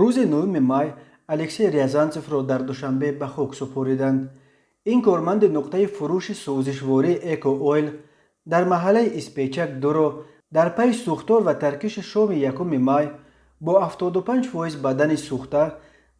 روز 9 مای الکسی ریازانتسف را در دوشنبه به خاک سپردند. این کارمند نقطه فروش سوزشواری اکو اویل در محله اسپیچک دو را در پی سوختار و ترکش شام 1 مای با 75% بدن سوخته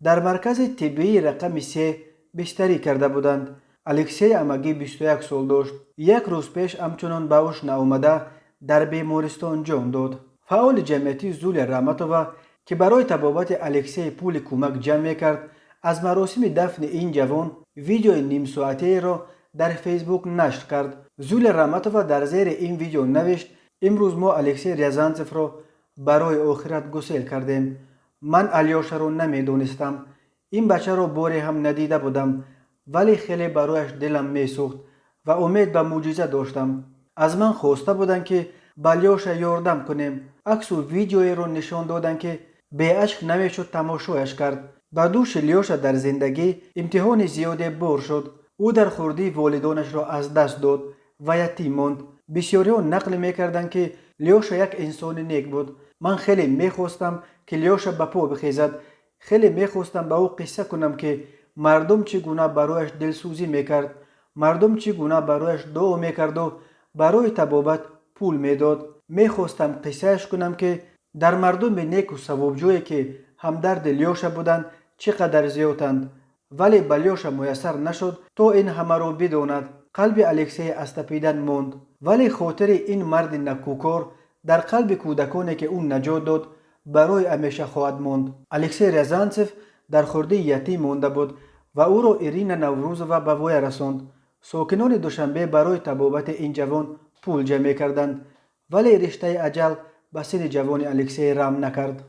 در مرکز طبی رقم 3 بستری کرده بودند. الکسی امگی 21 سال داشت. یک روز پیش همچنان به هوش نیامده در بیمارستان جان داد. فعال جمعیتی زولیا رحمتووا که برای تبابت الکسی پول کمک جمع میکرد، از مراسم دفن این جوان ویدیو نیم ساعته را در فیسبوک نشر کرد. زولیا رحمتووا در زیر این ویدیو نوشت: امروز ما الکسی ریازانتسف را برای آخرت گسیل کردیم. من الیاشا را نمیدونستم. این بچه را باری هم ندیده بودم، ولی خیلی برایش دلم میسوخت و امید به معجزه داشتم. از من خواسته بودند که به الیاشا یاردم کنیم. عکس و ویدیویی را نشان دادند که به عشق نمیشد تماشایش کرد. به دوش الیاشا در زندگی امتحان زیادی بار شد. او در خردی والدانش را از دست داد و یتیم ماند. بسیاری‌ها نقل میکردند که الیاشا یک انسان نیک بود. من خیلی میخواستم که الیاشا به پا بخیزد. خیلی میخواستم به او قصه کنم که مردم چگونه برایش دلسوزی میکرد، مردم چگونه برایش دعا میکرد و برای تبابت پول میداد. میخواستم قصهش کنم که در مردم نیک و ثوابجویی که همدرد الیاشا بودند چقدر زیادند، ولی به الیاشا میسر نشد تا این همه را بداند. قلب الکسی از تپیدن ماند، ولی خاطر این مرد نکوکار در قلب کودکانی که او نجات داد برای همیشه خواهد ماند. الکسی ریازانتسف در خردی یتیم مانده بود و او را ایرینا نوروزووا به وی رساند. ساکنان دوشنبه برای تبابت این جوان پول جمع کردند، ولی رشته اجل به سن جوان الکسی رحم نکرد.